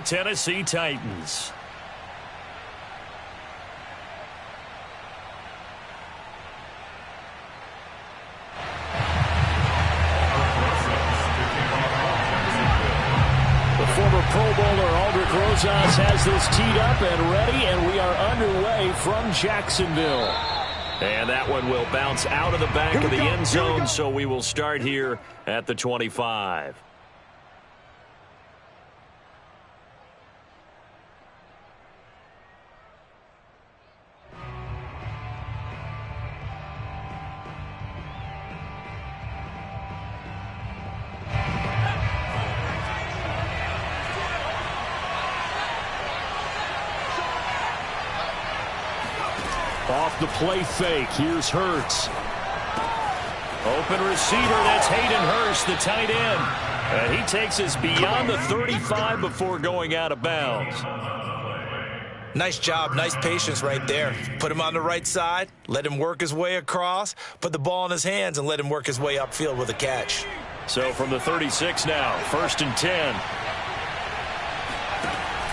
Tennessee Titans. The former Pro Bowler Aldrich Rosas has this teed up and ready, and we are underway from Jacksonville. And that one will bounce out of the back of the end zone, so we will start here at the 25. Off the play fake, here's Hurts. Open receiver, that's Hayden Hurst, the tight end. And he takes us beyond the 35 before going out of bounds. Nice job, nice patience right there. Put him on the right side, let him work his way across, put the ball in his hands, and let him work his way upfield with a catch. So from the 36 now, 1st and 10.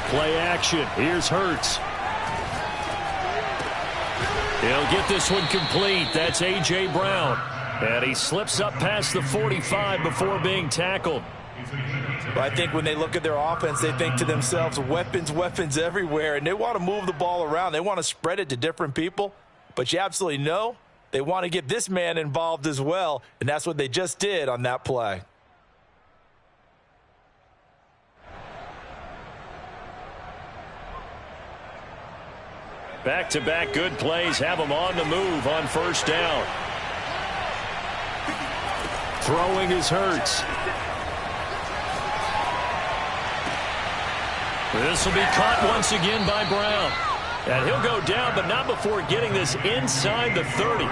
Play action, here's Hurts. He'll get this one complete. That's A.J. Brown. And he slips up past the 45 before being tackled. Well, I think when they look at their offense, they think to themselves, weapons, weapons everywhere. And they want to move the ball around. They want to spread it to different people. But you absolutely know they want to get this man involved as well. And that's what they just did on that play. Back-to-back good plays have them on the move on 1st down. Throwing is Hurts. This will be caught once again by Brown. And he'll go down, but not before getting this inside the 30.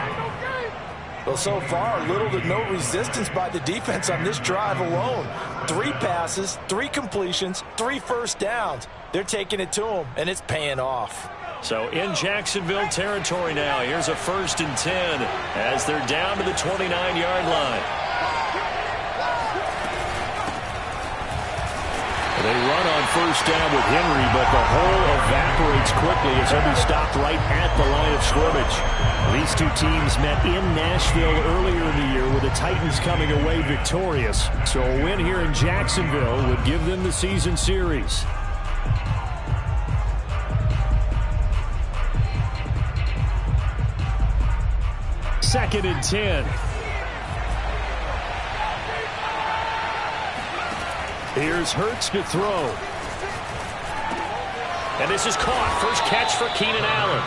Well, so far, little to no resistance by the defense on this drive alone. 3 passes, 3 completions, 3 first downs. They're taking it to him, and it's paying off. So in Jacksonville territory now, here's a 1st and 10 as they're down to the 29-yard line. They run on 1st down with Henry, but the hole evaporates quickly as he'll be stopped right at the line of scrimmage. These two teams met in Nashville earlier in the year with the Titans coming away victorious. So a win here in Jacksonville would give them the season series. 2nd and 10. Here's Hurts to throw. And this is caught. First catch for Keenan Allen.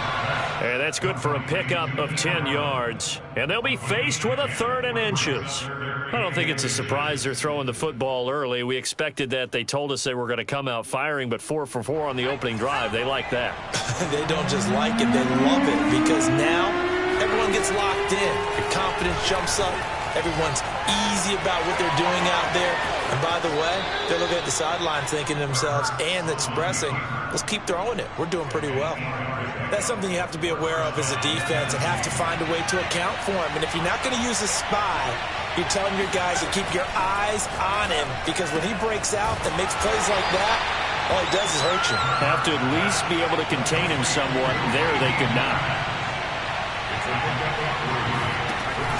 And that's good for a pickup of 10 yards. And they'll be faced with a 3rd and inches. I don't think it's a surprise they're throwing the football early. We expected that. They told us they were going to come out firing, but 4 for 4 on the opening drive. They like that. They don't just like it, they love it, because now everyone gets locked in. Your confidence jumps up. Everyone's easy about what they're doing out there. And by the way, they're looking at the sideline thinking to themselves and expressing, let's keep throwing it. We're doing pretty well. That's something you have to be aware of as a defense and have to find a way to account for him. And if you're not going to use a spy, you're telling your guys to keep your eyes on him, because when he breaks out and makes plays like that, all he does is hurt you. Have to at least be able to contain him somewhat. There they could not.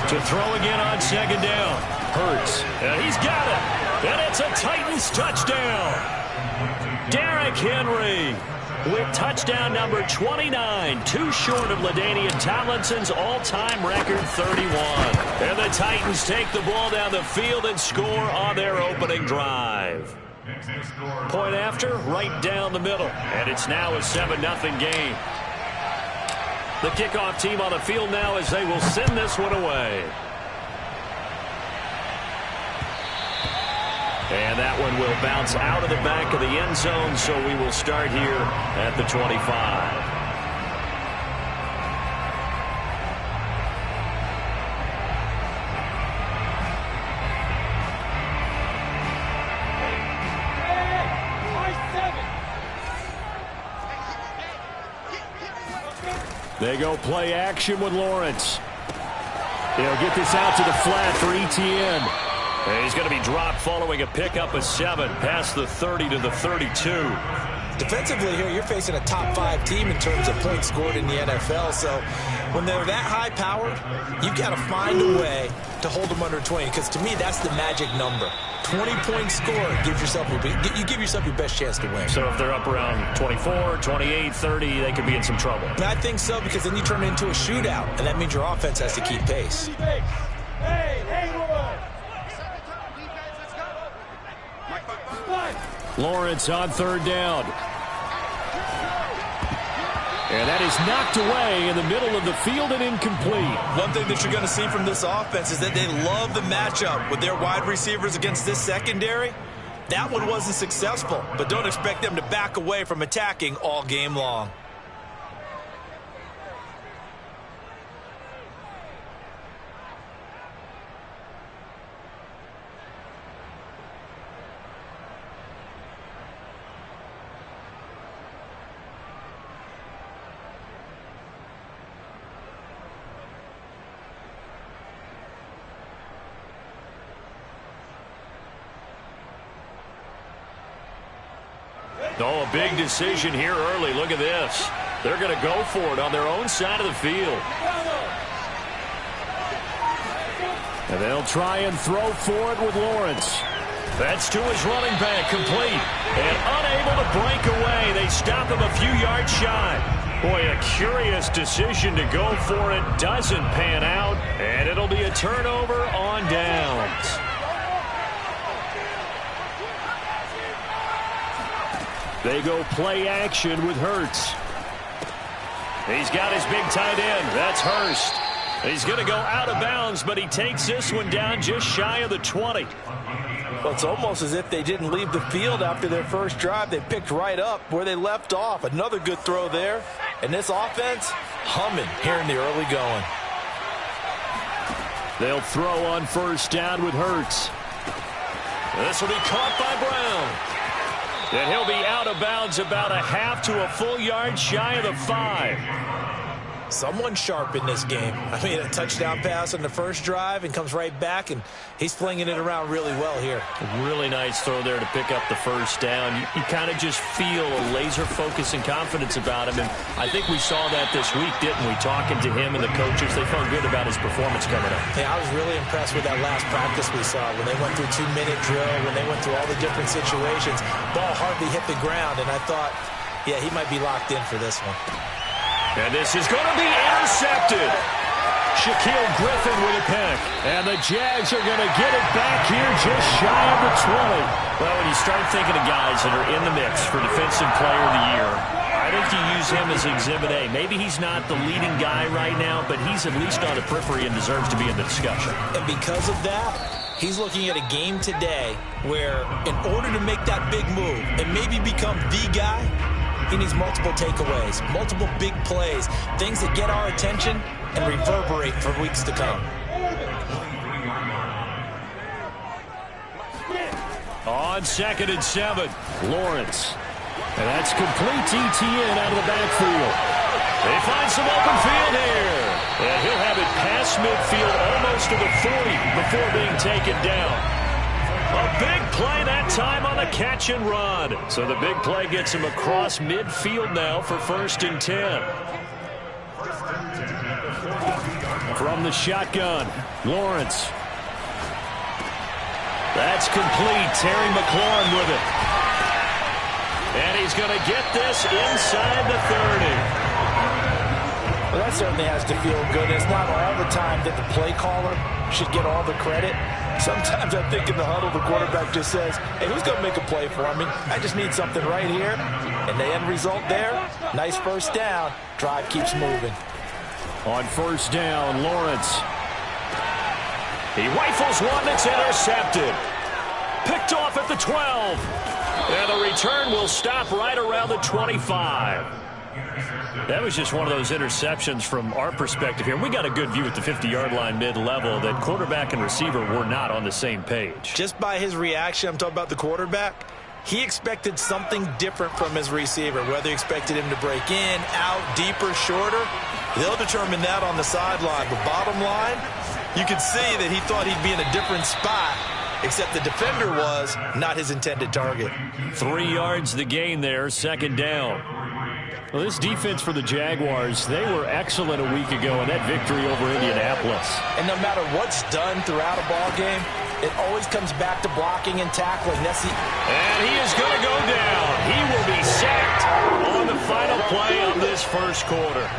To throw again on 2nd down. Hurts. And he's got it. And it's a Titans touchdown. Derrick Henry with touchdown number 29. Too short of LaDainian Tomlinson's all-time record 31. And the Titans take the ball down the field and score on their opening drive. Point after, right down the middle. And it's now a 7-0 game. The kickoff team on the field now as they will send this one away. And that one will bounce out of the back of the end zone, so we will start here at the 25. They go play action with Lawrence. He'll get this out to the flat for Etienne. And he's going to be dropped following a pickup of 7 past the 30 to the 32. Defensively here, you're facing a top 5 team in terms of points scored in the NFL. So when they're that high-powered, you've got to find a way to hold them under 20. Because to me, that's the magic number. 20-point score gives yourself you give yourself your best chance to win. So if they're up around 24, 28, 30, they could be in some trouble. I think so, because then you turn it into a shootout, and that means your offense has to keep pace. Lawrence on 3rd down. And that is knocked away in the middle of the field and incomplete. One thing that you're going to see from this offense is that they love the matchup with their wide receivers against this secondary. That one wasn't successful, but don't expect them to back away from attacking all game long. Oh, a big decision here early. Look at this. They're going to go for it on their own side of the field. And they'll try and throw for it with Lawrence. That's to his running back, complete. And unable to break away. They stop him a few yards shy. Boy, a curious decision to go for it. Doesn't pan out. And it'll be a turnover on downs. They go play action with Hurts. He's got his big tight end. That's Hurst. He's going to go out of bounds, but he takes this one down just shy of the 20. Well, it's almost as if they didn't leave the field after their first drive. They picked right up where they left off. Another good throw there. And this offense, humming here in the early going. They'll throw on 1st down with Hurts. This will be caught by Brown. And he'll be out of bounds about a half to a full yard shy of the 5. Someone sharp in this game. I mean, a touchdown pass on the first drive and comes right back, and he's flinging it around really well here. Really nice throw there to pick up the 1st down. You kind of just feel a laser focus and confidence about him, and I think we saw that this week, didn't we? Talking to him and the coaches, they felt good about his performance coming up. Yeah, I was really impressed with that last practice we saw when they went through 2-minute drill, when they went through all the different situations. Ball hardly hit the ground, and I thought, yeah, he might be locked in for this one. And this is going to be intercepted. Shaquille Griffin with a pick. And the Jags are going to get it back here just shy of the 20. Well, when you start thinking of guys that are in the mix for Defensive Player of the Year, I think you use him as Exhibit A. Maybe he's not the leading guy right now, but he's at least on the periphery and deserves to be in the discussion. And because of that, he's looking at a game today where in order to make that big move and maybe become the guy, he needs multiple takeaways, multiple big plays, things that get our attention and reverberate for weeks to come. On 2nd and 7, Lawrence. And that's complete ETN out of the backfield. They find some open field here. And he'll have it past midfield almost to the 40 before being taken down. A big play that time on the catch and run. So the big play gets him across midfield now for 1st and 10. From the shotgun, Lawrence. That's complete. Terry McLaurin with it. And he's going to get this inside the 30. Well, that certainly has to feel good. It's not all the time that the play caller should get all the credit. Sometimes I think in the huddle, the quarterback just says, hey, who's going to make a play for me? I just need something right here. And the end result there, nice 1st down. Drive keeps moving. On 1st down, Lawrence. He rifles one that's intercepted. Picked off at the 12. And the return will stop right around the 25. That was just one of those interceptions from our perspective here. We got a good view at the 50-yard line mid-level that quarterback and receiver were not on the same page. Just by his reaction, I'm talking about the quarterback, he expected something different from his receiver, whether he expected him to break in, out, deeper, shorter. They'll determine that on the sideline. But bottom line, you could see that he thought he'd be in a different spot except the defender was not his intended target. 3 yards the gain there, second down. Well, this defense for the Jaguars, they were excellent a week ago in that victory over Indianapolis. And no matter what's done throughout a ball game, it always comes back to blocking and tackling. And he is going to go down. He will be sacked on the final play of this first quarter.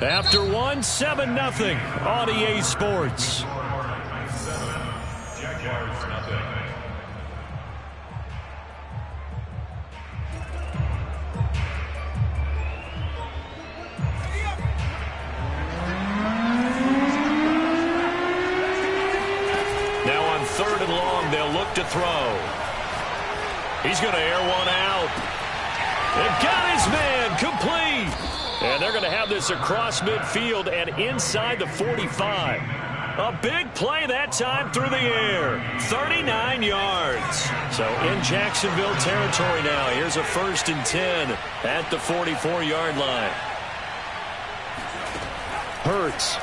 After 7-0 on EA Sports. Now on 3rd and long, they'll look to throw. He's going to air one out. And got his man complete. And they're going to have this across midfield and inside the 45. A big play that time through the air. 39 yards. So in Jacksonville territory now. Here's a 1st and 10 at the 44-yard line. Hurts.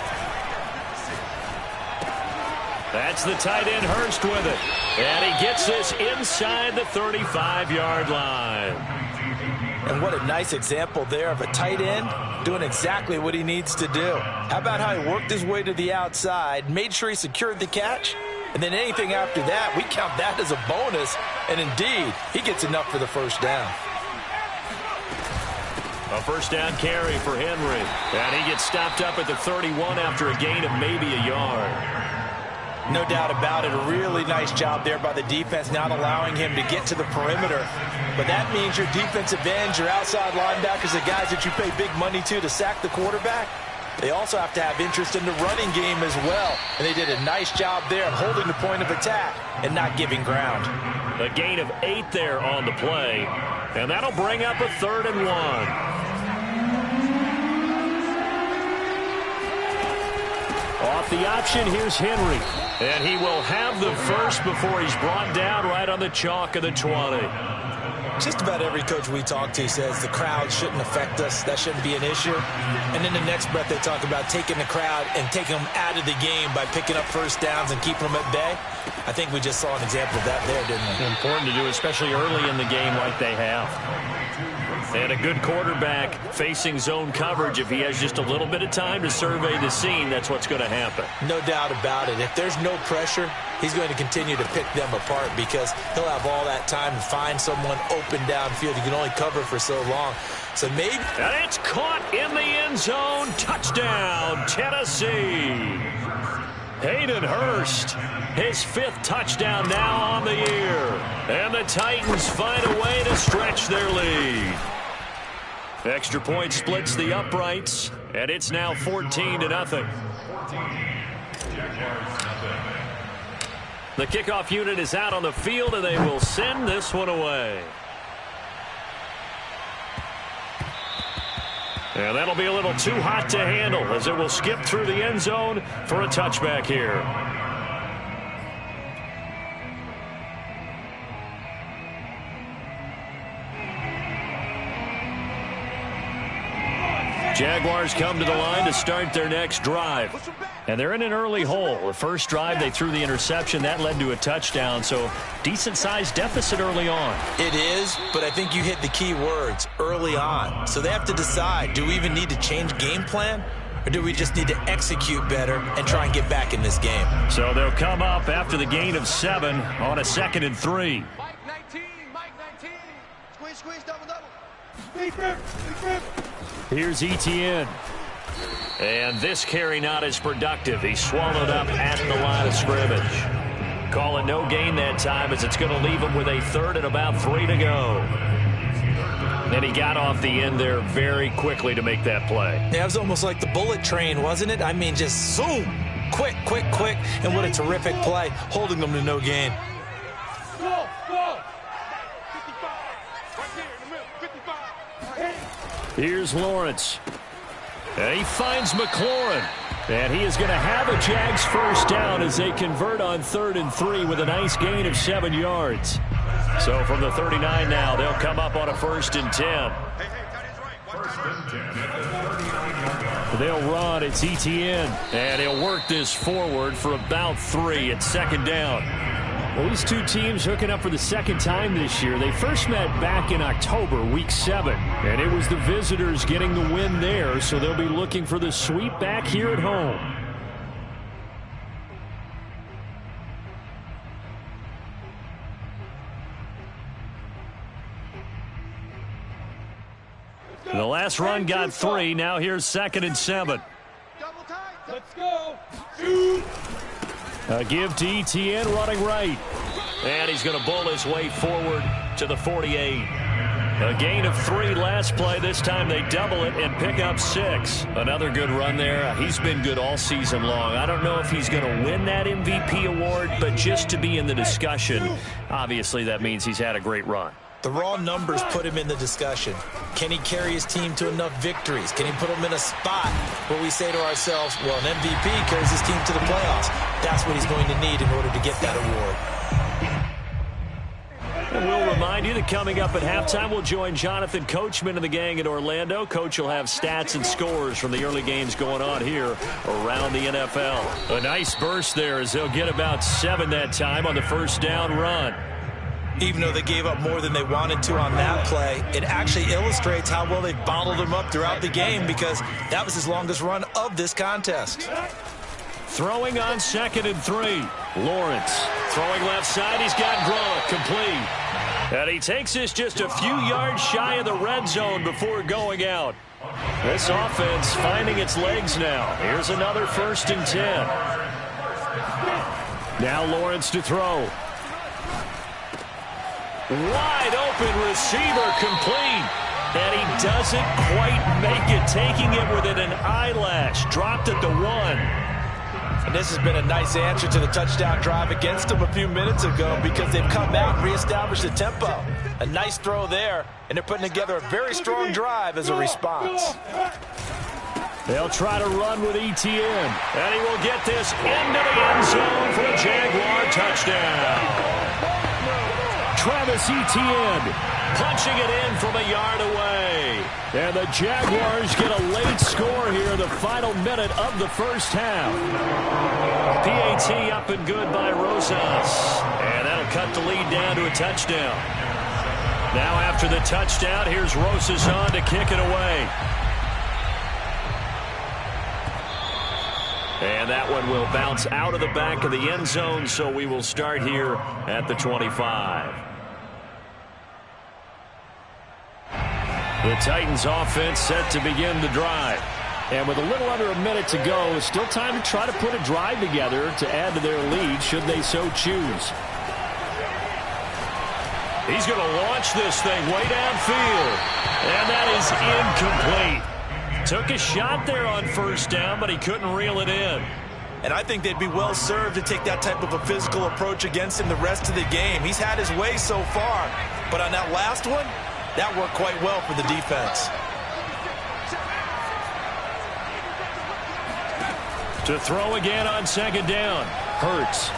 That's the tight end Hurst with it. And he gets this inside the 35-yard line. And what a nice example there of a tight end doing exactly what he needs to do. How about how he worked his way to the outside, made sure he secured the catch, and then anything after that, we count that as a bonus. And indeed, he gets enough for the first down. A first down carry for Henry. And he gets stopped up at the 31 after a gain of maybe a yard. No doubt about it. A really nice job there by the defense, not allowing him to get to the perimeter. But that means your defensive ends, your outside linebackers, the guys that you pay big money to sack the quarterback, they also have to have interest in the running game as well. And they did a nice job there of holding the point of attack and not giving ground. A gain of 8 there on the play. And that'll bring up a 3rd and 1. Off the option, here's Henry. And he will have the first before he's brought down right on the chalk of the 20. Just about every coach we talk to says the crowd shouldn't affect us. That shouldn't be an issue. And in the next breath, they talk about taking the crowd and taking them out of the game by picking up first downs and keeping them at bay. I think we just saw an example of that there, didn't we? Important to do, especially early in the game like they have. And a good quarterback facing zone coverage, if he has just a little bit of time to survey the scene, that's what's going to happen. No doubt about it. If there's no pressure, he's going to continue to pick them apart because he'll have all that time to find someone open downfield. He can only cover for so long. So maybe... And it's caught in the end zone. Touchdown, Tennessee. Hayden Hurst, his 5th touchdown now on the year. And the Titans find a way to stretch their lead. Extra point splits the uprights, and it's now 14-0. The kickoff unit is out on the field, and they will send this one away. And that'll be a little too hot to handle as it will skip through the end zone for a touchback here. Jaguars come to the line to start their next drive. And they're in an early hole. The first drive, they threw the interception. That led to a touchdown. So decent-sized deficit early on. It is, but I think you hit the key words, early on. So they have to decide, do we even need to change game plan? Or do we just need to execute better and try and get back in this game? So they'll come up after the gain of 7 on a 2nd and 3. Mike 19, Mike 19. Squeeze, double. Big rip. Here's Etienne. And this carry not as productive. He's swallowed up at the line of scrimmage. Call it no gain that time as it's going to leave him with a 3rd and about 3 to go. And he got off the end there very quickly to make that play. Yeah, it was almost like the bullet train, wasn't it? I mean, just zoom. Quick. And what a terrific play, holding them to no gain. Go. 55. Right there in the middle. 55. Here's Lawrence. And he finds McLaurin. And he is going to have a Jags first down as they convert on 3rd and 3 with a nice gain of 7 yards. So from the 39 now, they'll come up on a 1st and 10. They'll run. It's ETN. And he'll work this forward for about 3 at second down. Well, these two teams hooking up for the second time this year. They first met back in October, week 7. And it was the visitors getting the win there, so they'll be looking for the sweep back here at home. The last run got 3. Now here's 2nd and 7. Let's go. A give to ETN running right. And he's going to bull his way forward to the 48. A gain of 3 last play. This time they double it and pick up 6. Another good run there. He's been good all season long. I don't know if he's going to win that MVP award, but just to be in the discussion, obviously that means he's had a great run. The raw numbers put him in the discussion. Can he carry his team to enough victories? Can he put them in a spot where we say to ourselves, well, an MVP carries his team to the playoffs. That's what he's going to need in order to get that award. And we'll remind you that coming up at halftime, we'll join Jonathan Coachman and the gang in Orlando. Coach will have stats and scores from the early games going on here around the NFL. A nice burst there as they'll get about 7 that time on the first down run. Even though they gave up more than they wanted to on that play, it actually illustrates how well they've bottled him up throughout the game because that was his longest run of this contest. Throwing on 2nd and 3. Lawrence throwing left side. He's got Gronk complete. And he takes this just a few yards shy of the red zone before going out. This offense finding its legs now. Here's another 1st and 10. Now Lawrence to throw. Wide open receiver complete. And he doesn't quite make it, taking it within an eyelash. Dropped at the 1. And this has been a nice answer to the touchdown drive against them a few minutes ago because they've come out and reestablished the tempo. A nice throw there, and they're putting together a very strong drive as a response. They'll try to run with ETN. And he will get this into the end zone for a Jaguar touchdown. Travis Etienne punching it in from a yard away. And the Jaguars get a late score here in the final minute of the first half. PAT up and good by Rosas. And that'll cut the lead down to a touchdown. Now after the touchdown, here's Rosas on to kick it away. And that one will bounce out of the back of the end zone, so we will start here at the 25. The Titans offense set to begin the drive. And with a little under a minute to go, still time to try to put a drive together to add to their lead should they so choose. He's going to launch this thing way downfield. And that is incomplete. Took a shot there on 1st down, but he couldn't reel it in. And I think they'd be well served to take that type of a physical approach against him the rest of the game. He's had his way so far, but on that last one, that worked quite well for the defense. To throw again on 2nd down. Hurts.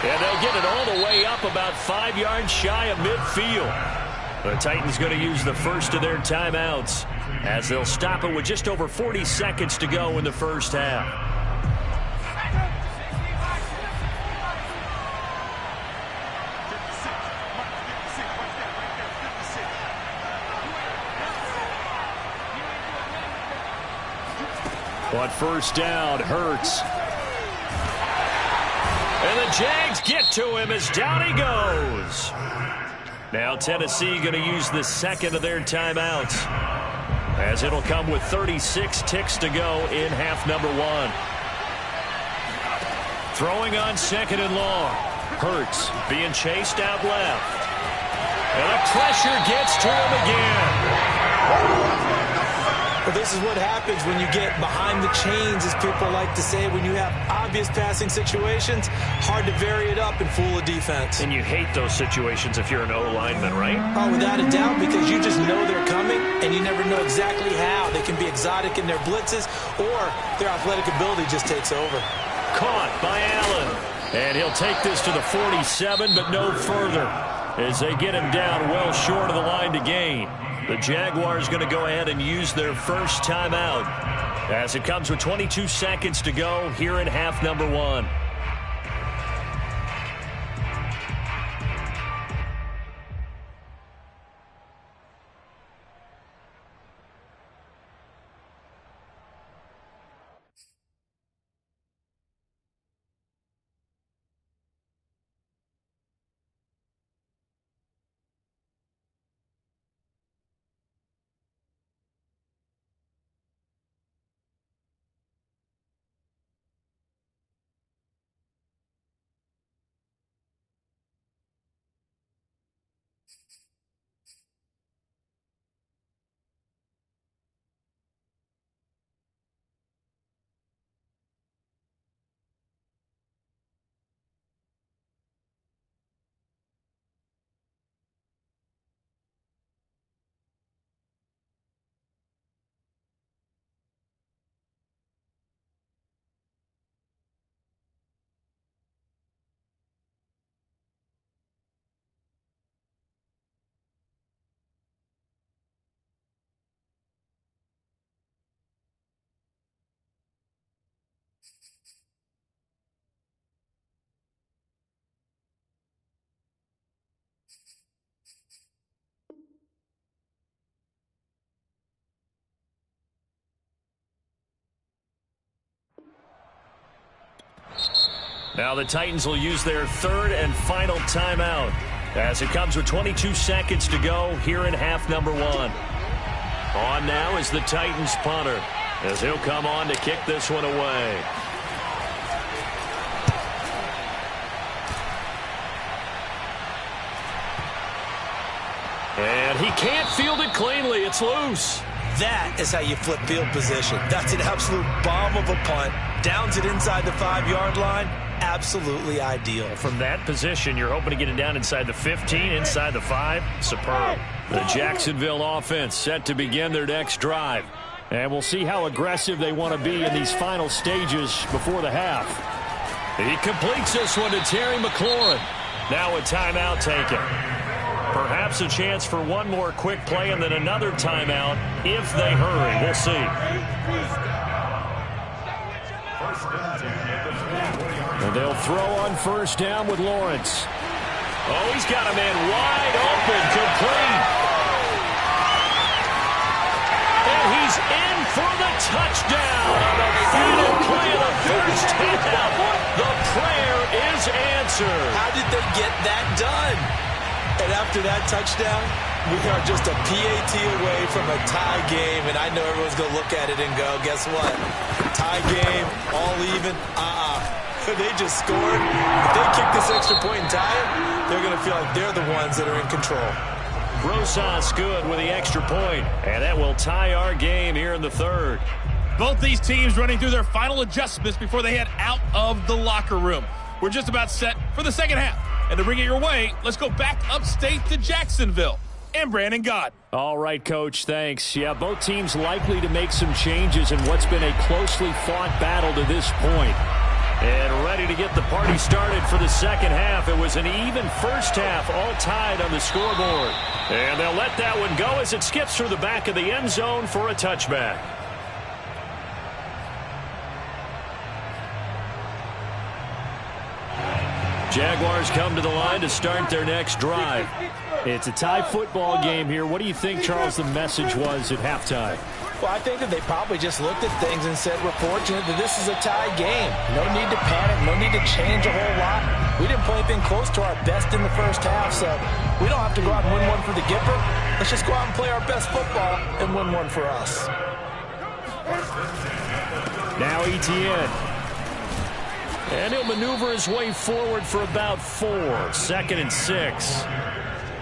And they'll get it all the way up about 5 yards shy of midfield. The Titans going to use the first of their timeouts as they'll stop it with just over 40 seconds to go in the first half. On 1st down, Hurts. And the Jags get to him as down he goes. Now Tennessee going to use the 2nd of their timeouts as it'll come with 36 ticks to go in half number 1. Throwing on 2nd and long. Hurts being chased out left. And the pressure gets to him again. Well, this is what happens when you get behind the chains, as people like to say. When you have obvious passing situations, hard to vary it up and fool a defense. And you hate those situations if you're an O-lineman, right? Oh, without a doubt, because you just know they're coming, and you never know exactly how. They can be exotic in their blitzes, or their athletic ability just takes over. Caught by Allen. And he'll take this to the 47, but no further, as they get him down well short of the line to gain. The Jaguars going to go ahead and use their first timeout as it comes with 22 seconds to go here in half number 1. Now the Titans will use their third and final timeout as it comes with 22 seconds to go here in half number 1. On now is the Titans punter as he'll come on to kick this one away. And he can't field it cleanly. It's loose. That is how you flip field position. That's an absolute bomb of a punt. Downs it inside the 5-yard line. Absolutely ideal. From that position, you're hoping to get it down inside the 15, inside the 5. Superb. The Jacksonville offense set to begin their next drive. And we'll see how aggressive they want to be in these final stages before the half. He completes this one to Terry McLaurin. Now a timeout taken. Perhaps a chance for one more quick play and then another timeout if they hurry. We'll see. And they'll throw on first down with Lawrence. Oh, he's got a man wide open, complete. And he's in for the touchdown on the final play of the first half. The prayer is answered. How did they get that done? And after that touchdown, we are just a PAT away from a tie game. And I know everyone's going to look at it and go, guess what? Tie game, all even. They just scored. If they kick this extra point and tie it, they're going to feel like they're the ones that are in control. Rosas good with the extra point, and that will tie our game here in the third. Both these teams running through their final adjustments before they head out of the locker room. We're just about set for the second half. And to bring it your way, let's go back upstate to Jacksonville. And Brandon God. All right, Coach, thanks. Yeah, both teams likely to make some changes in what's been a closely fought battle to this point. And ready to get the party started for the second half. It was an even first half, all tied on the scoreboard. And they'll let that one go as it skips through the back of the end zone for a touchback. Jaguars come to the line to start their next drive. It's a tie football game here. What do you think, Charles, the message was at halftime? Well, I think that they probably just looked at things and said, we're fortunate that this is a tie game. No need to panic, no need to change a whole lot. We didn't play anything close to our best in the first half, so we don't have to go out and win one for the Gipper. Let's just go out and play our best football and win one for us. Now Etienne. And he'll maneuver his way forward for about 4. 2nd and 6.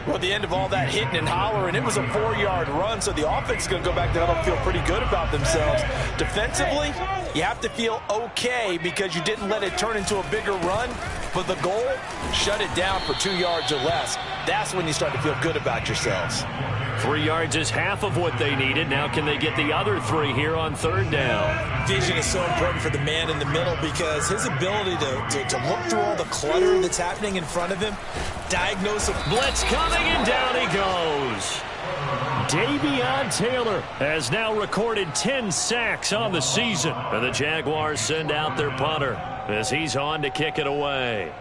Well, at the end of all that hitting and hollering, it was a 4-yard run, so the offense is going to go back there and feel pretty good about themselves. Defensively, you have to feel okay because you didn't let it turn into a bigger run, but the goal, shut it down for 2 yards or less. That's when you start to feel good about yourselves. 3 yards is half of what they needed. Now can they get the other 3 here on third down? Vision is so important for the man in the middle because his ability to look through all the clutter that's happening in front of him, diagnose a blitz coming, and down he goes. Davion Taylor has now recorded 10 sacks on the season. And the Jaguars send out their punter as he's on to kick it away.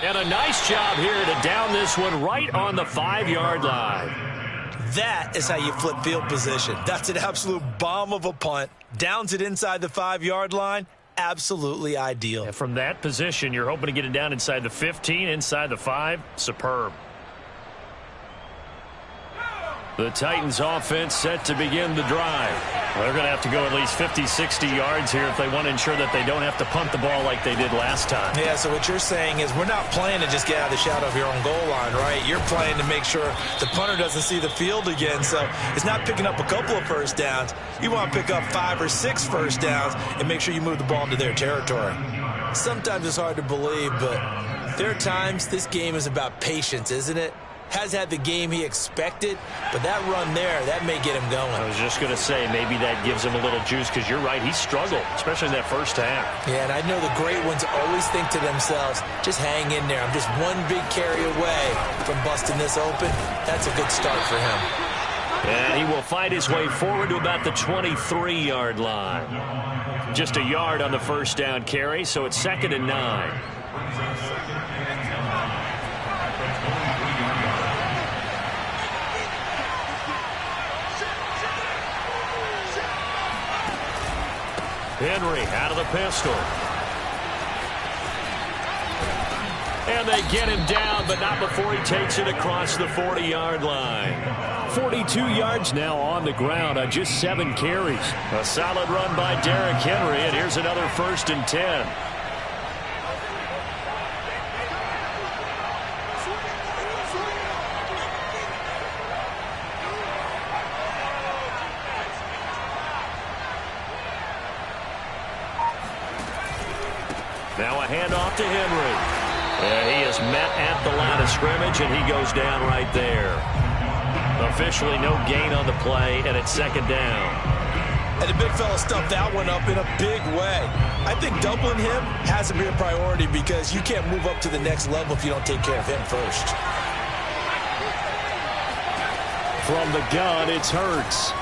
And a nice job here to down this one right on the 5-yard line. That is how you flip field position. That's an absolute bomb of a punt. Downs it inside the 5-yard line. Absolutely ideal. And from that position, you're hoping to get it down inside the 15, inside the 5. Superb. The Titans offense set to begin the drive. They're going to have to go at least 50, 60 yards here if they want to ensure that they don't have to punt the ball like they did last time. Yeah, so what you're saying is we're not playing to just get out of the shadow of your own goal line, right? You're playing to make sure the punter doesn't see the field again. So it's not picking up a couple of first downs. You want to pick up 5 or 6 first downs and make sure you move the ball into their territory. Sometimes it's hard to believe, but there are times this game is about patience, isn't it? Has had the game he expected, but that run there, that may get him going. I was just going to say, maybe that gives him a little juice, because you're right, he struggled, especially in that first half. Yeah, and I know the great ones always think to themselves, just hang in there. I'm just one big carry away from busting this open. That's a good start for him. And he will fight his way forward to about the 23-yard line. Just a yard on the first down carry, so it's 2nd and 9. Henry out of the pistol. And they get him down, but not before he takes it across the 40-yard line. 42 yards now on the ground on just 7 carries. A solid run by Derrick Henry, and here's another 1st and 10. Now a handoff to Henry. He is met at the line of scrimmage, and he goes down right there. Officially no gain on the play, and it's 2nd down. And the big fella stuffed that one up in a big way. I think doubling him has to be a priority because you can't move up to the next level if you don't take care of him first. From the gun, it's Hurts.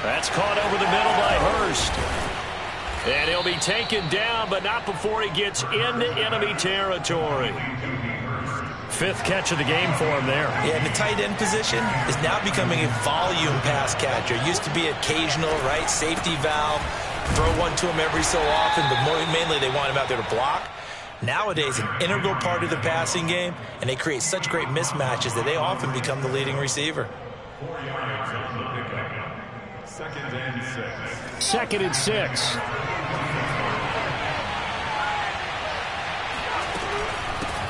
That's caught over the middle by Hurst. And he'll be taken down, but not before he gets into enemy territory. 5th catch of the game for him there. Yeah, and the tight end position is now becoming a volume pass catcher. Used to be occasional, right, safety valve, throw one to him every so often, but mainly they want him out there to block. Nowadays, an integral part of the passing game, and they create such great mismatches that they often become the leading receiver. 2nd and 6.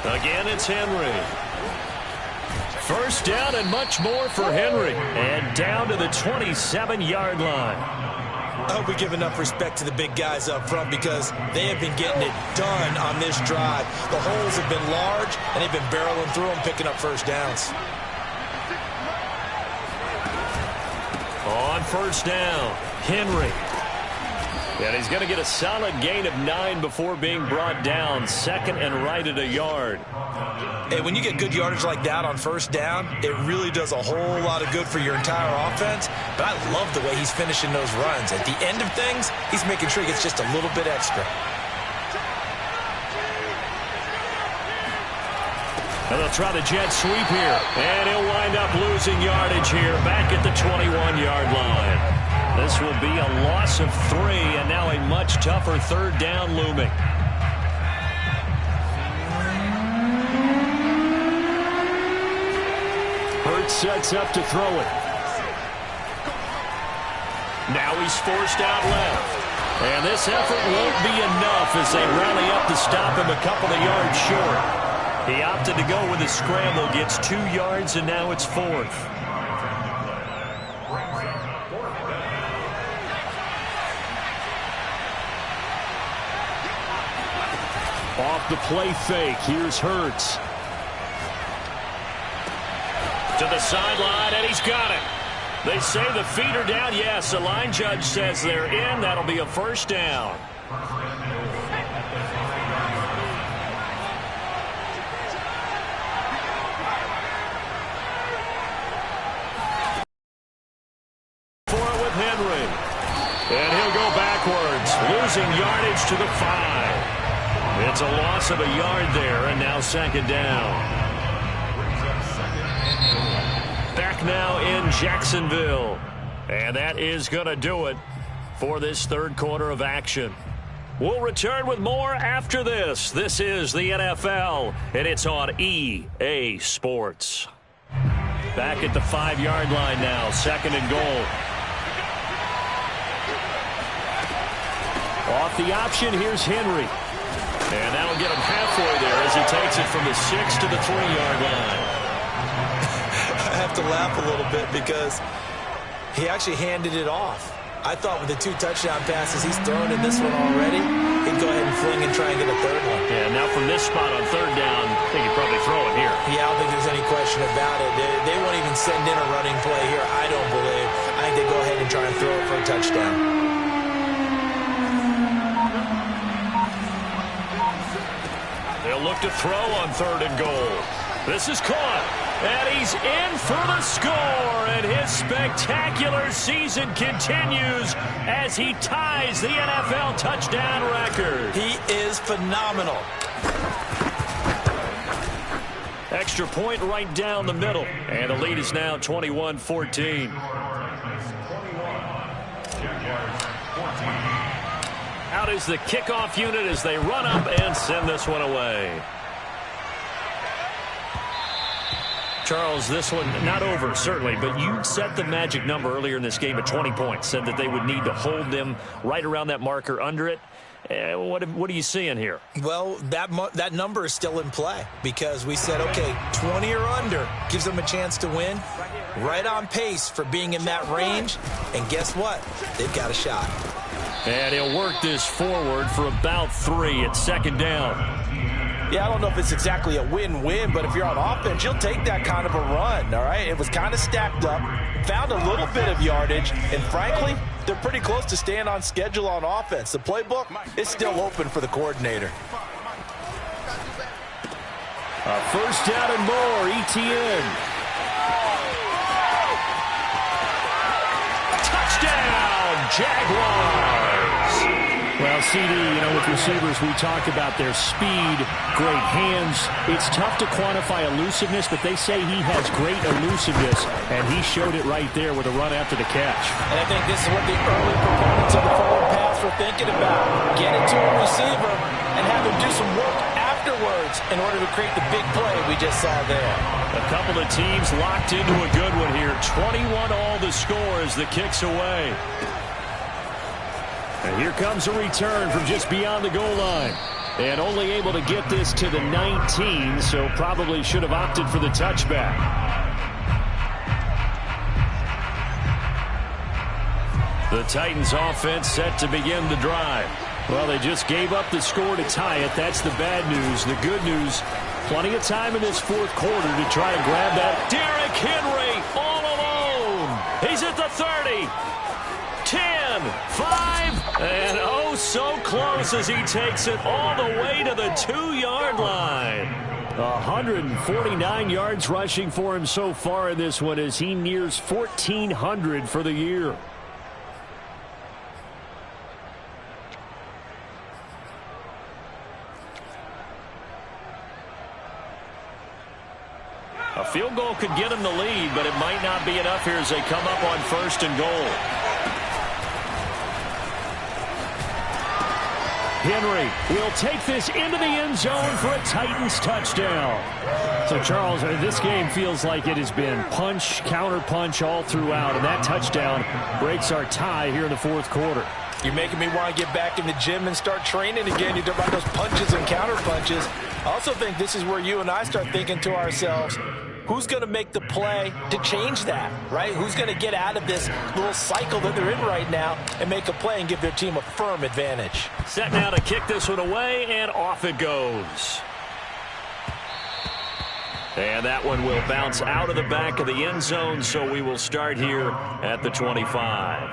Again, it's Henry. First down and much more for Henry. And down to the 27-yard line. I hope we give enough respect to the big guys up front because they have been getting it done on this drive. The holes have been large, and they've been barreling through them, picking up first downs. On first down, Henry. And he's going to get a solid gain of 9 before being brought down. 2nd and right at a yard. Hey, when you get good yardage like that on first down, it really does a whole lot of good for your entire offense. But I love the way he's finishing those runs. At the end of things, he's making sure he gets just a little bit extra. And they'll try the jet sweep here. And he'll wind up losing yardage here back at the 21-yard line. This will be a loss of 3, and now a much tougher 3rd down looming. Hurts sets up to throw it. Now he's forced out left. And this effort won't be enough as they rally up to stop him a couple of yards short. He opted to go with a scramble, gets 2 yards, and now it's 4th. Off the play fake, here's Hurts. To the sideline, and he's got it. They say the feet are down. Yes, the line judge says they're in. That'll be a first down. For it with Henry. And he'll go backwards, losing yardage to the 5. It's a loss of a yard there, and now second down. Back now in Jacksonville. And that is going to do it for this third quarter of action. We'll return with more after this. This is the NFL, and it's on EA Sports. Back at the 5-yard line now, second and goal. Off the option, here's Henry. And that'll get him halfway there as he takes it from the 6 to the 3-yard line. I have to laugh a little bit because he actually handed it off. I thought with the 2 touchdown passes he's thrown in this one already, he'd go ahead and fling and try and get a third one. Yeah, now from this spot on third down, I think he'd probably throw it here. Yeah, I don't think there's any question about it. They won't even send in a running play here, I don't believe. I think they go ahead and try and throw it for a touchdown. They'll look to throw on third and goal. This is caught, and he's in for the score, and his spectacular season continues as he ties the NFL touchdown record. He is phenomenal. Extra point right down the middle, and the lead is now 21-14. Out is the kickoff unit as they run up and send this one away. Charles, this one not over, certainly, but you set the magic number earlier in this game at 20 points, said that they would need to hold them right around that marker under it. What are you seeing here? Well, that number is still in play because we said, okay, 20 or under gives them a chance to win. Right on pace for being in that range. And guess what? They've got a shot. And he'll work this forward for about 3 at second down. Yeah, I don't know if it's exactly a win-win, but if you're on offense, you'll take that kind of a run, all right? It was kind of stacked up, found a little bit of yardage, and frankly, they're pretty close to staying on schedule on offense. The playbook is still open for the coordinator. A first down and more, ETN. Touchdown, Jaguars. Well, CD, with receivers, we talk about their speed, great hands. It's tough to quantify elusiveness, but they say he has great elusiveness, and he showed it right there with a run after the catch. And I think this is what the early proponents of the forward pass were thinking about. Get it to a receiver and have him do some work afterwards in order to create the big play we just saw there. A couple of teams locked into a good one here. 21-all the score as the kick's away. And here comes a return from just beyond the goal line. And only able to get this to the 19, so probably should have opted for the touchback. The Titans offense set to begin the drive. Well, they just gave up the score to tie it. That's the bad news. The good news, plenty of time in this fourth quarter to try and grab that. Derrick Henry all alone. He's at the 30. 10, 5, and oh, so close as he takes it all the way to the 2-yard line. 149 yards rushing for him so far in this one as he nears 1,400 for the year. A field goal could get him the lead, but it might not be enough here as they come up on first and goal. Henry will take this into the end zone for a Titans touchdown. So, Charles, this game feels like it has been punch, counter-punch all throughout, and that touchdown breaks our tie here in the fourth quarter. You're making me want to get back in the gym and start training again. You talk about those punches and counter punches. I also think this is where you and I start thinking to ourselves, who's going to make the play to change that, right? Who's going to get out of this little cycle that they're in right now and make a play and give their team a firm advantage? Set now to kick this one away, and off it goes. And that one will bounce out of the back of the end zone, so we will start here at the 25.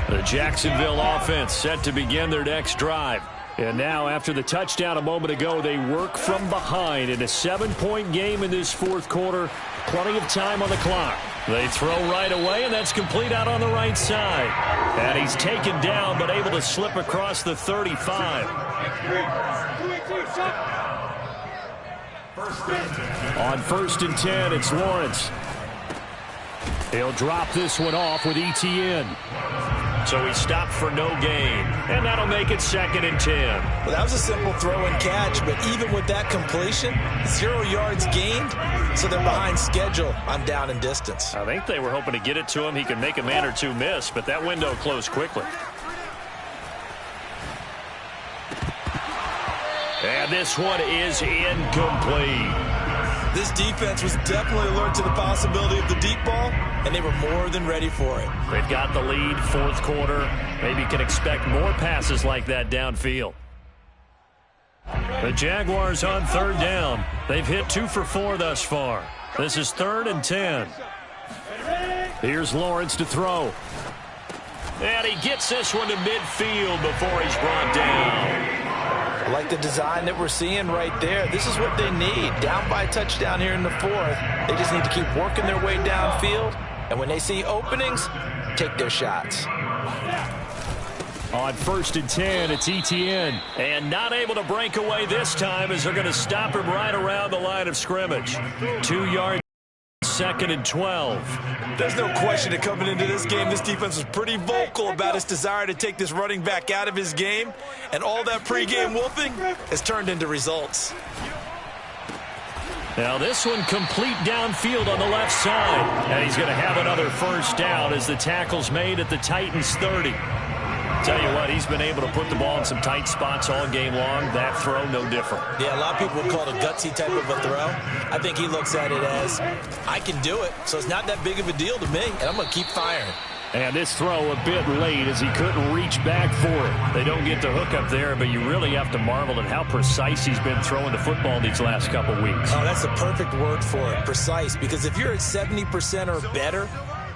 The Jacksonville offense set to begin their next drive. And now, after the touchdown a moment ago, they work from behind in a 7-point game in this fourth quarter. Plenty of time on the clock. They throw right away, and that's complete out on the right side. And he's taken down, but able to slip across the 35. On 1st and 10, it's Lawrence. He'll drop this one off with Etienne. So he stopped for no gain, and that'll make it 2nd and 10. Well, that was a simple throw and catch, but even with that completion, 0 yards gained, so they're behind schedule on down and distance. I think they were hoping to get it to him. He could make a man or two miss, but that window closed quickly. And this one is incomplete. This defense was definitely alert to the possibility of the deep ball, and they were more than ready for it. They've got the lead, fourth quarter. Maybe can expect more passes like that downfield. The Jaguars on 3rd down. They've hit 2 for 4 thus far. This is 3rd and 10. Here's Lawrence to throw. And he gets this one to midfield before he's brought down. I like the design that we're seeing right there. This is what they need. Down by a touchdown here in the 4th. They just need to keep working their way downfield. And when they see openings, take their shots. On 1st and 10, it's Etienne. And not able to break away this time as they're going to stop him right around the line of scrimmage. 2 yards, 2nd and 12. There's no question that coming into this game, this defense was pretty vocal about its desire to take this running back out of his game. And all that pregame wolfing has turned into results. Now this one complete downfield on the left side. And he's going to have another first down as the tackle's made at the Titans' 30. Tell you what, he's been able to put the ball in some tight spots all game long. That throw, no different. Yeah, a lot of people would call it a gutsy type of a throw. I think he looks at it as, I can do it, so it's not that big of a deal to me, and I'm going to keep firing. And this throw a bit late as he couldn't reach back for it. They don't get the hook up there, but you really have to marvel at how precise he's been throwing the football these last couple weeks. Oh, that's the perfect word for it, precise, because if you're at 70% or better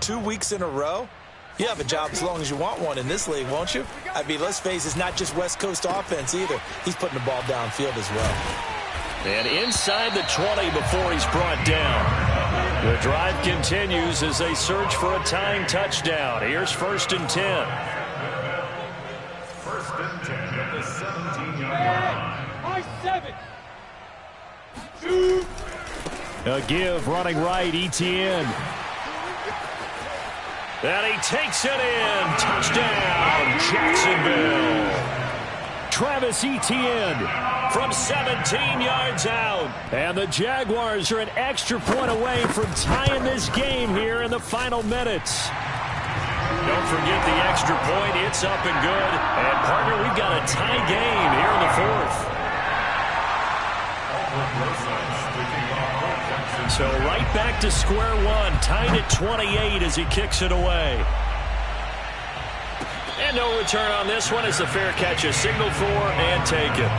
2 weeks in a row, you have a job as long as you want one in this league, won't you? I mean, let's face it, it's not just West Coast offense either. He's putting the ball downfield as well. And inside the 20 before he's brought down. The drive continues as they search for a tying touchdown. Here's 1st and 10. 1st and 10 at the 17-yard line. A give running right, Etienne. And he takes it in. Touchdown, Jacksonville. Travis Etienne from 17 yards out. And the Jaguars are an extra point away from tying this game here in the final minutes. Don't forget the extra point. It's up and good. And, partner, we've got a tie game here in the 4th. So right back to square one, tied at 28 as he kicks it away. And no return on this one as the fair catch is signaled for and taken.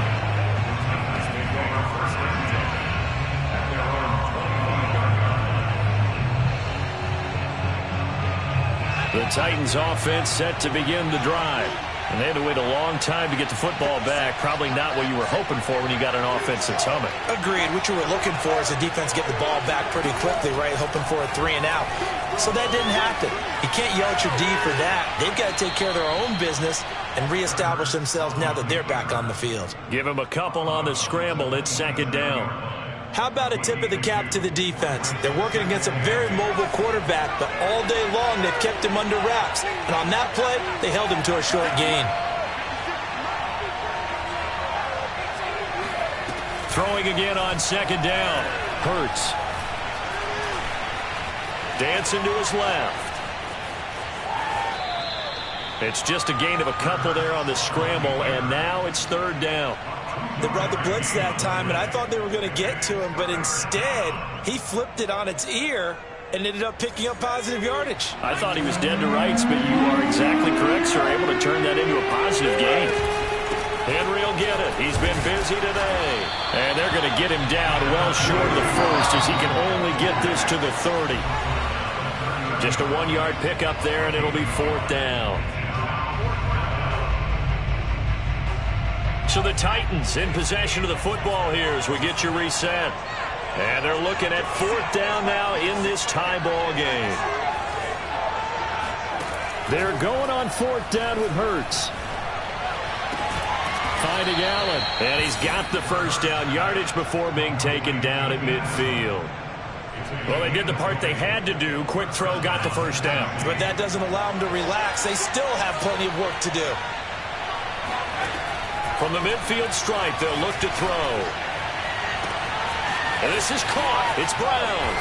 The Titans offense set to begin the drive. And they had to wait a long time to get the football back. Probably not what you were hoping for when you got an offense that's humming. Agreed. What you were looking for is the defense getting the ball back pretty quickly, right? Hoping for a 3 and out. So that didn't happen. You can't yell at your D for that. They've got to take care of their own business and reestablish themselves now that they're back on the field. Give them a couple on the scramble. It's 2nd down. How about a tip of the cap to the defense? They're working against a very mobile quarterback, but all day long they've kept him under wraps. And on that play, they held him to a short gain. Throwing again on 2nd down. Hurts. Dancing to his left. It's just a gain of a couple there on the scramble, and now it's 3rd down. They brought the blitz that time, and I thought they were going to get to him, but instead, he flipped it on its ear and ended up picking up positive yardage. I thought he was dead to rights, but you are exactly correct, sir. Able to turn that into a positive gain. Henry will get it. He's been busy today. And they're going to get him down well short of the first as he can only get this to the 30. Just a 1-yard pickup there, and it'll be 4th down. So the Titans in possession of the football here as we get you reset. And they're looking at 4th down now in this tie ball game. They're going on 4th down with Hurts. Finding Allen. And he's got the first down yardage before being taken down at midfield. Well, they did the part they had to do. Quick throw, got the first down. But that doesn't allow them to relax. They still have plenty of work to do. From the midfield stripe, they'll look to throw. And this is caught. It's Brown.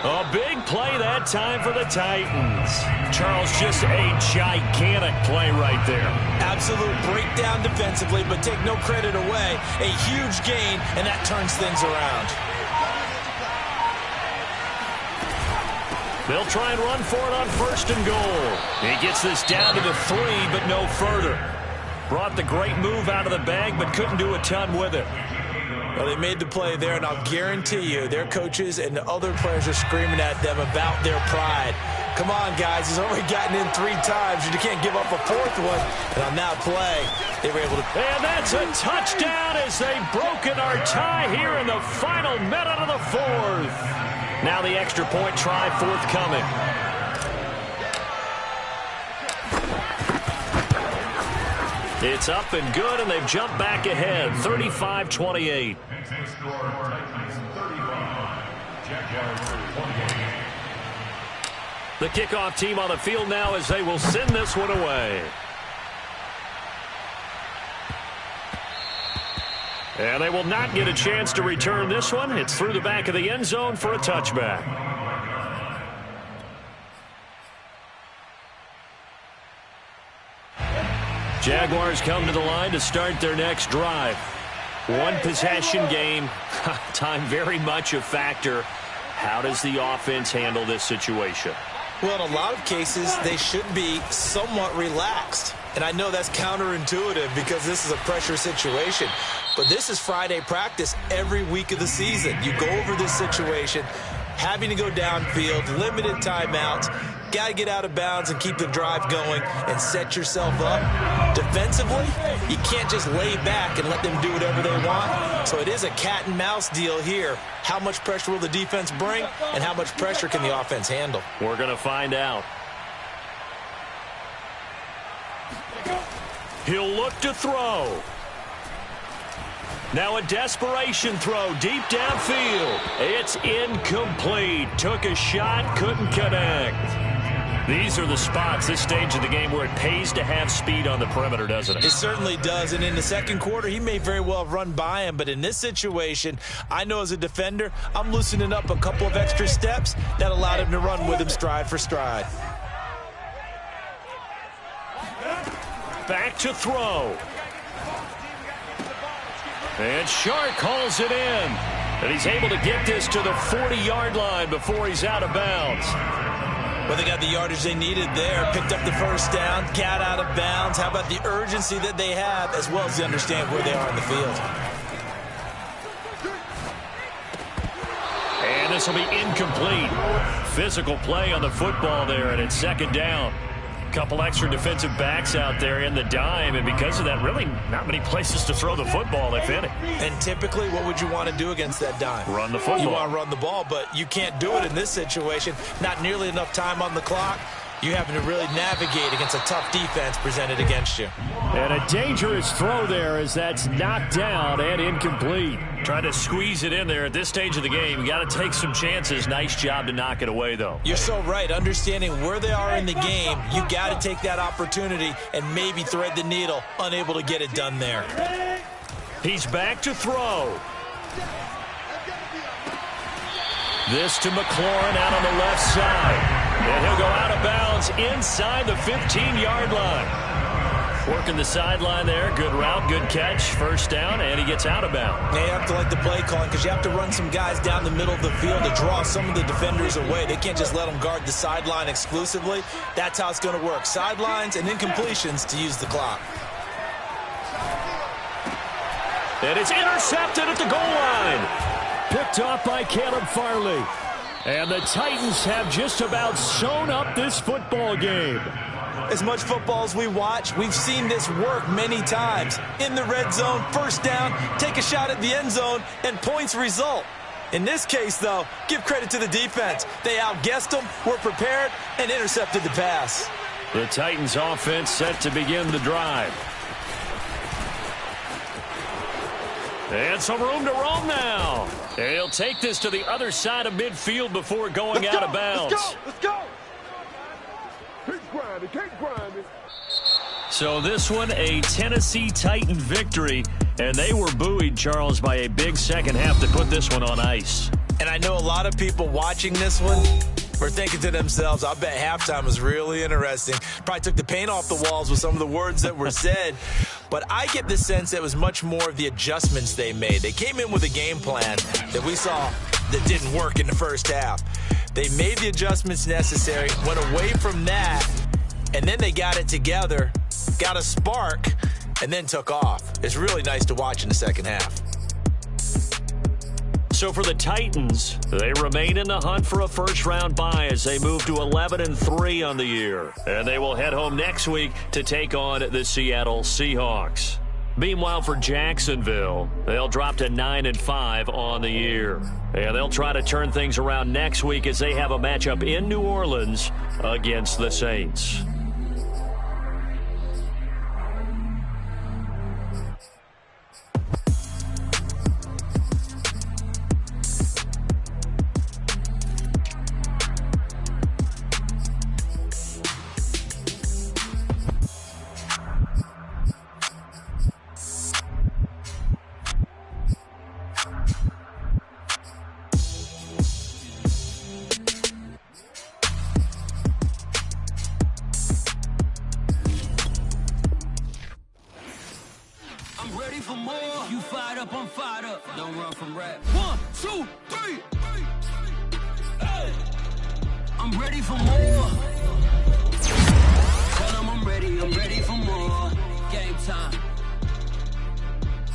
A big play that time for the Titans. Charles, just a gigantic play right there. Absolute breakdown defensively, but take no credit away. A huge gain, and that turns things around. They'll try and run for it on 1st and goal. He gets this down to the 3, but no further. Brought the great move out of the bag, but couldn't do a ton with it. Well, they made the play there, and I'll guarantee you their coaches and the other players are screaming at them about their pride. Come on, guys. He's already gotten in 3 times, and you can't give up a 4th one. And on that play, they were able to... And that's a touchdown as they've broken our tie here in the final minute of the 4th. Now the extra point try forthcoming. It's up and good, and they've jumped back ahead, 35-28. The kickoff team on the field now as they will send this one away. And they will not get a chance to return this one. It's through the back of the end zone for a touchback. Jaguars come to the line to start their next drive. One possession game. Time very much a factor. How does the offense handle this situation? Well, in a lot of cases, they should be somewhat relaxed. And I know that's counterintuitive because this is a pressure situation. But this is Friday practice every week of the season. You go over this situation, having to go downfield, limited timeouts, got to get out of bounds and keep the drive going and set yourself up. Defensively, you can't just lay back and let them do whatever they want. So it is a cat and mouse deal here. How much pressure will the defense bring, and how much pressure can the offense handle? We're going to find out. He'll look to throw. Now a desperation throw deep downfield. It's incomplete. Took a shot, couldn't connect. These are the spots, this stage of the game, where it pays to have speed on the perimeter, doesn't it? It certainly does, and in the second quarter, he may very well run by him, but in this situation, I know as a defender, I'm loosening up a couple of extra steps that allowed him to run with him stride for stride. Back to throw. And Shark calls it in. And he's able to get this to the 40-yard line before he's out of bounds. Well, they got the yardage they needed there, picked up the first down, got out of bounds. How about the urgency that they have, as well as they understand where they are in the field. And this will be incomplete. Physical play on the football there, and it's 2nd down. Couple extra defensive backs out there in the dime, and because of that, really not many places to throw the football, if any. And typically, what would you want to do against that dime? Run the football. You want to run the ball, but you can't do it in this situation. Not nearly enough time on the clock. You having to really navigate against a tough defense presented against you. And a dangerous throw there as that's knocked down and incomplete. Trying to squeeze it in there at this stage of the game. You got to take some chances. Nice job to knock it away, though. You're so right. Understanding where they are in the game, you got to take that opportunity and maybe thread the needle. Unable to get it done there. He's back to throw. This to McLaurin out on the left side. And he'll go out of bounds inside the 15-yard line. Working the sideline there. Good route, good catch. First down, and he gets out of bounds. They have to like the play calling because you have to run some guys down the middle of the field to draw some of the defenders away. They can't just let them guard the sideline exclusively. That's how it's going to work. Sidelines and incompletions to use the clock. And it's intercepted at the goal line. Picked off by Caleb Farley. And the Titans have just about sewn up this football game. As much football as we watch, we've seen this work many times. In the red zone, first down, take a shot at the end zone, and points result. In this case, though, give credit to the defense. They outguessed them, were prepared, and intercepted the pass. The Titans offense set to begin the drive. And some room to roam now. He'll take this to the other side of midfield before going out of bounds. Let's go. Keep grinding. So this one, a Tennessee Titan victory, and they were buoyed, Charles, by a big second half to put this one on ice. And I know a lot of people watching this one were thinking to themselves, I bet halftime was really interesting. Probably took the paint off the walls with some of the words that were said. But I get the sense that it was much more of the adjustments they made. They came in with a game plan that we saw that didn't work in the first half. They made the adjustments necessary, went away from that, and then they got it together, got a spark, and then took off. It's really nice to watch in the second half. So for the Titans, they remain in the hunt for a first-round bye as they move to 11-3 on the year. And they will head home next week to take on the Seattle Seahawks. Meanwhile, for Jacksonville, they'll drop to 9-5 on the year. And they'll try to turn things around next week as they have a matchup in New Orleans against the Saints. I'm ready for more. Tell them I'm ready for more. Game time.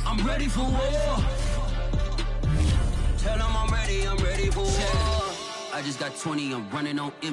I'm ready for war. Tell them I'm ready for war. I just got 20, I'm running on